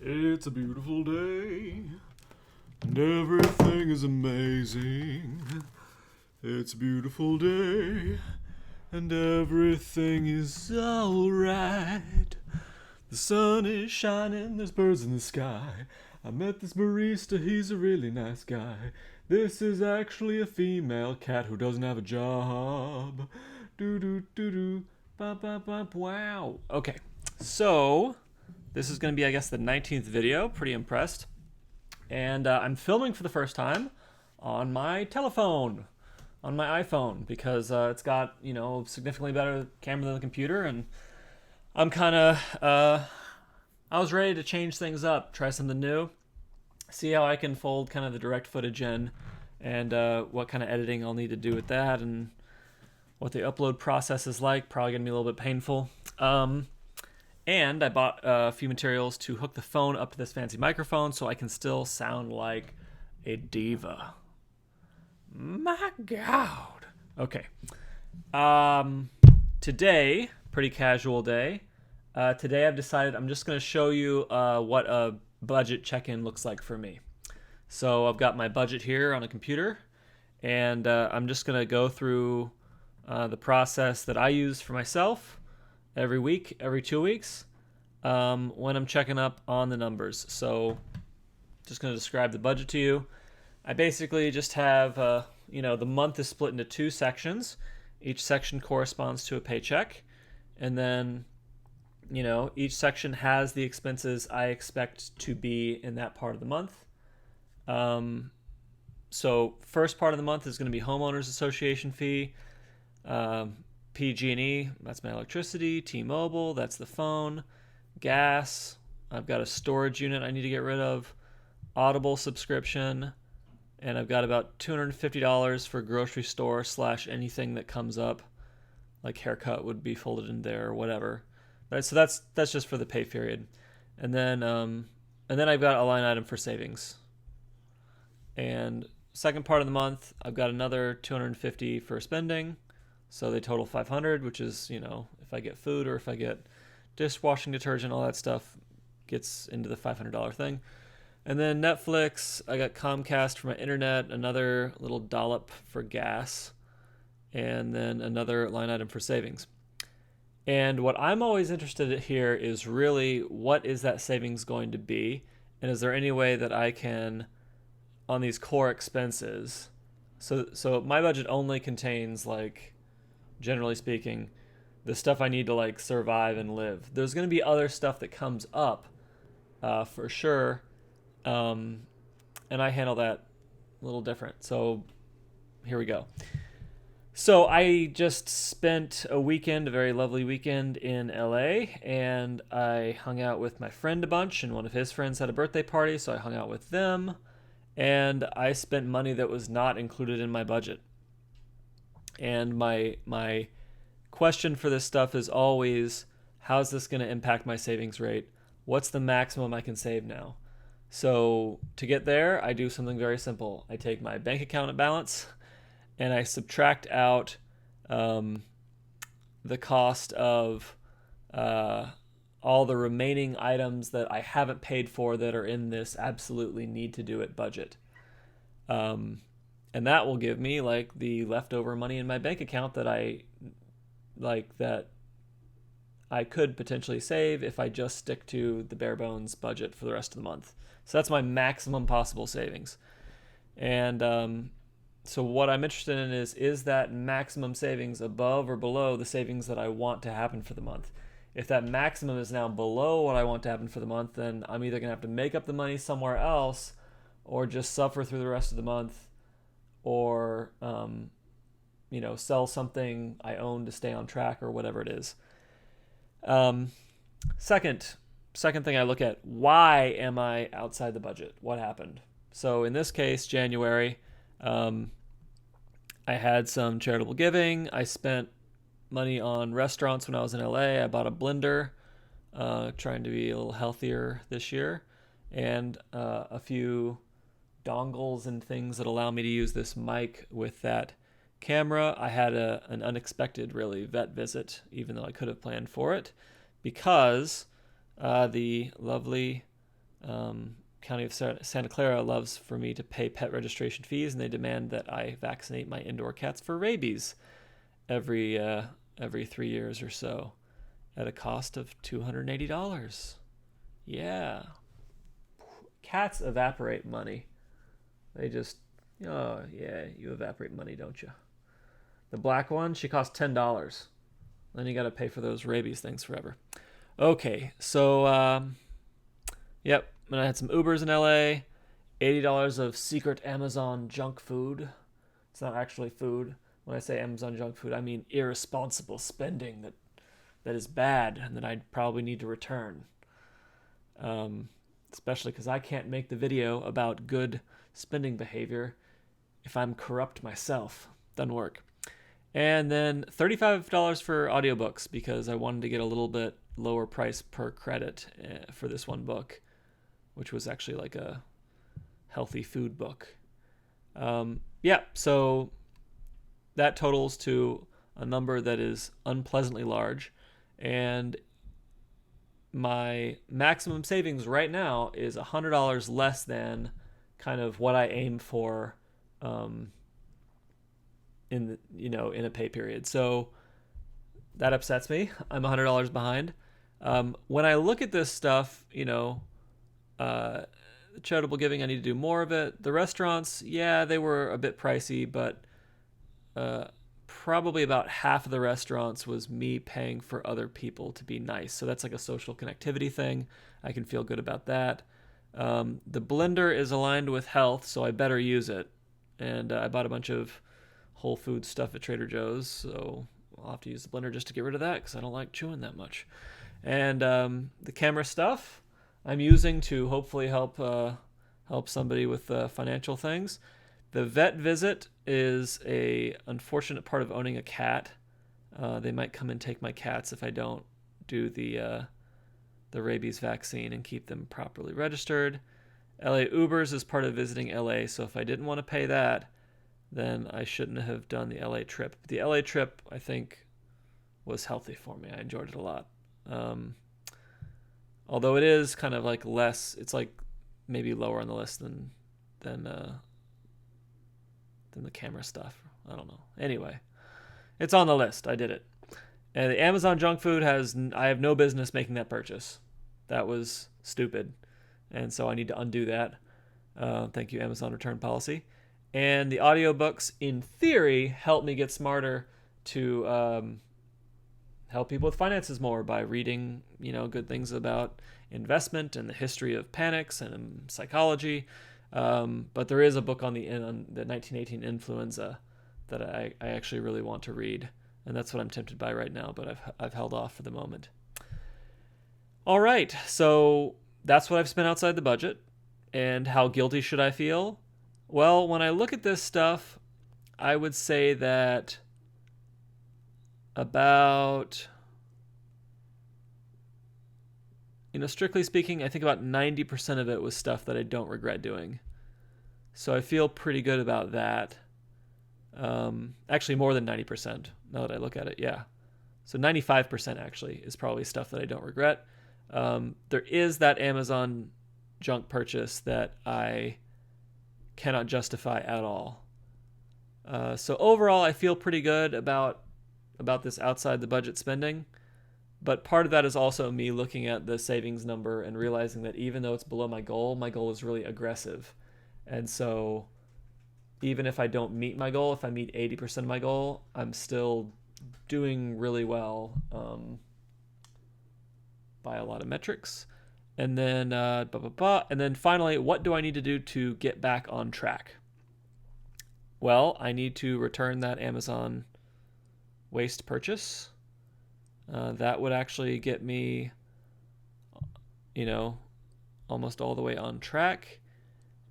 It's a beautiful day, and everything is amazing. It's a beautiful day, and everything is alright. The sun is shining, there's birds in the sky. I met this barista, he's a really nice guy. This is actually a female cat who doesn't have a job. Do do do do, ba ba ba, wow. Okay, so this is going to be, I guess, the 19th video. Pretty impressed. And I'm filming for the first time on my telephone, on my iPhone, because it's got, significantly better camera than the computer. And I'm kind of, I was ready to change things up, try something new, see how I can fold kind of the direct footage in, and what kind of editing I'll need to do with that, and what the upload process is like. Probably going to be a little bit painful. And I bought a few materials to hook the phone up to this fancy microphone so I can still sound like a diva. My God. Okay. Today, pretty casual day. Today I've decided I'm just going to show you what a budget check-in looks like for me. So I've got my budget here on a computer, and I'm just going to go through the process that I use for myself every week, every 2 weeks, when I'm checking up on the numbers. So just going to describe the budget to you. I basically just have, the month is split into two sections. Each section corresponds to a paycheck. And then, each section has the expenses I expect to be in that part of the month. So first part of the month is going to be homeowners association fee, PG&E, that's my electricity, T-Mobile, that's the phone, gas, I've got a storage unit I need to get rid of, Audible subscription, and I've got about $250 for grocery store / anything that comes up, like haircut would be folded in there or whatever. Right, so that's just for the pay period. And then I've got a line item for savings. And second part of the month, I've got another $250 for spending. So they total $500, which is, if I get food or if I get dishwashing detergent, all that stuff gets into the $500 thing. And then Netflix, I got Comcast for my internet, another little dollop for gas, and then another line item for savings. And what I'm always interested in here is really, what is that savings going to be? And is there any way that I can, on these core expenses, so my budget only contains, generally speaking, the stuff I need to survive and live. There's going to be other stuff that comes up, for sure, and I handle that a little different. So here we go. So I just spent a very lovely weekend in LA, and I hung out with my friend a bunch, and one of his friends had a birthday party, so I hung out with them, and I spent money that was not included in my budget. And my question for this stuff is always, how's this going to impact my savings rate? What's the maximum I can save now? So to get there, I do something very simple. I take my bank account balance and I subtract out the cost of all the remaining items that I haven't paid for that are in this absolutely need to do it budget. And that will give me the leftover money in my bank account that I could potentially save if I just stick to the bare bones budget for the rest of the month. So that's my maximum possible savings. And so what I'm interested in is that maximum savings above or below the savings that I want to happen for the month? If that maximum is now below what I want to happen for the month, then I'm either going to have to make up the money somewhere else or just suffer through the rest of the month, or sell something I own to stay on track, or whatever it is. Second thing I look at, why am I outside the budget? What happened? So in this case, January, I had some charitable giving. I spent money on restaurants when I was in LA. I bought a blender, trying to be a little healthier this year, and a few dongles and things that allow me to use this mic with that camera. I had an unexpected, really, vet visit, even though I could have planned for it, because the lovely County of Santa Clara loves for me to pay pet registration fees, and they demand that I vaccinate my indoor cats for rabies every 3 years or so at a cost of $280. Yeah. Cats evaporate money. They just, oh, yeah, you evaporate money, don't you? The black one, she costs $10. Then you got to pay for those rabies things forever. Okay, so, yep, and I had some Ubers in LA, $80 of secret Amazon junk food. It's not actually food. When I say Amazon junk food, I mean irresponsible spending that is bad and that I probably need to return. Especially because I can't make the video about good spending behavior if I'm corrupt myself. Doesn't work. And then $35 for audiobooks because I wanted to get a little bit lower price per credit for this one book, which was actually like a healthy food book. Yeah, so that totals to a number that is unpleasantly large. And my maximum savings right now is $100 less than kind of what I aim for in a pay period. So that upsets me. I'm $100 behind. When I look at this stuff, charitable giving, I need to do more of it. The restaurants, yeah, they were a bit pricey, but probably about half of the restaurants was me paying for other people to be nice. So that's like a social connectivity thing. I can feel good about that. The blender is aligned with health, so I better use it. And I bought a bunch of Whole Foods stuff at Trader Joe's, so I'll have to use the blender just to get rid of that because I don't like chewing that much. And the camera stuff I'm using to hopefully help somebody with financial things. The vet visit is a unfortunate part of owning a cat. They might come and take my cats if I don't do the rabies vaccine and keep them properly registered. LA Ubers is part of visiting LA, so if I didn't want to pay that, then I shouldn't have done the LA trip. The LA trip, I think, was healthy for me. I enjoyed it a lot. Although it is kind of like less, it's like maybe lower on the list than the camera stuff. I don't know. Anyway, it's on the list. I did it. And the Amazon junk food I have no business making that purchase. That was stupid. And so I need to undo that. Thank you, Amazon return policy. And the audiobooks, in theory, help me get smarter to help people with finances more by reading, good things about investment and the history of panics and psychology. But there is a book on the 1918 influenza that I actually really want to read, and that's what I'm tempted by right now. But I've held off for the moment. All right, so that's what I've spent outside the budget, and how guilty should I feel? Well, when I look at this stuff, I would say that about, strictly speaking, I think about 90% of it was stuff that I don't regret doing. So I feel pretty good about that. Actually, more than 90%, now that I look at it, yeah. So 95% actually is probably stuff that I don't regret. There is that Amazon junk purchase that I cannot justify at all. So overall, I feel pretty good about this outside the budget spending. But part of that is also me looking at the savings number and realizing that even though it's below my goal is really aggressive. And so even if I don't meet my goal, if I meet 80% of my goal, I'm still doing really well by a lot of metrics. And then and then finally, what do I need to do to get back on track? Well, I need to return that Amazon waste purchase. That would actually get me, almost all the way on track.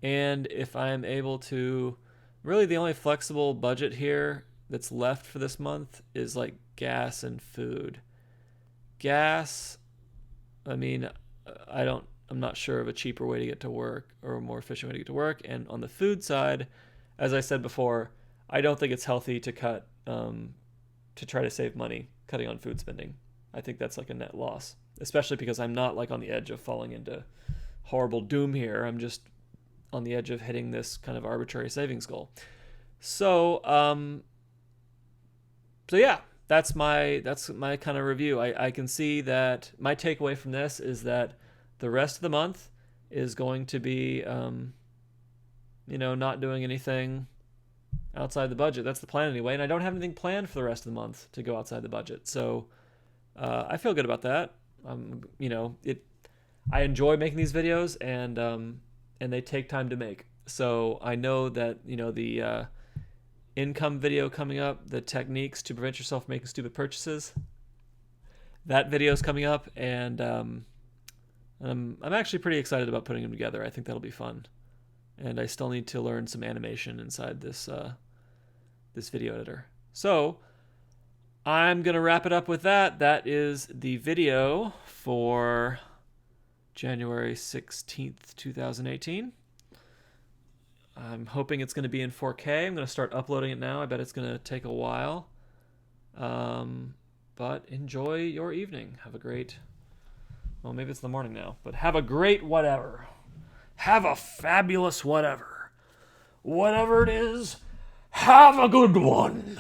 And if I'm able to, really the only flexible budget here that's left for this month is like gas and food. Gas, I'm not sure of a cheaper way to get to work or a more efficient way to get to work. And on the food side, as I said before, I don't think it's healthy to cut, to try to save money cutting on food spending. I think that's like a net loss, especially because I'm not like on the edge of falling into horrible doom here. I'm just on the edge of hitting this kind of arbitrary savings goal. So yeah, that's my kind of review. I can see that my takeaway from this is that the rest of the month is going to be not doing anything outside the budget. That's the plan anyway, and I don't have anything planned for the rest of the month to go outside the budget. So I feel good about that. I enjoy making these videos, and they take time to make. So I know that the income video coming up, the techniques to prevent yourself from making stupid purchases, that video is coming up, and I'm actually pretty excited about putting them together. I think that'll be fun, and I still need to learn some animation inside this video editor. So I'm gonna wrap it up with that. That is the video for January 16th, 2018. I'm hoping it's going to be in 4K. I'm going to start uploading it now. I bet it's going to take a while. But enjoy your evening. Have a great... Well, maybe it's the morning now. But have a great whatever. Have a fabulous whatever. Whatever it is, have a good one.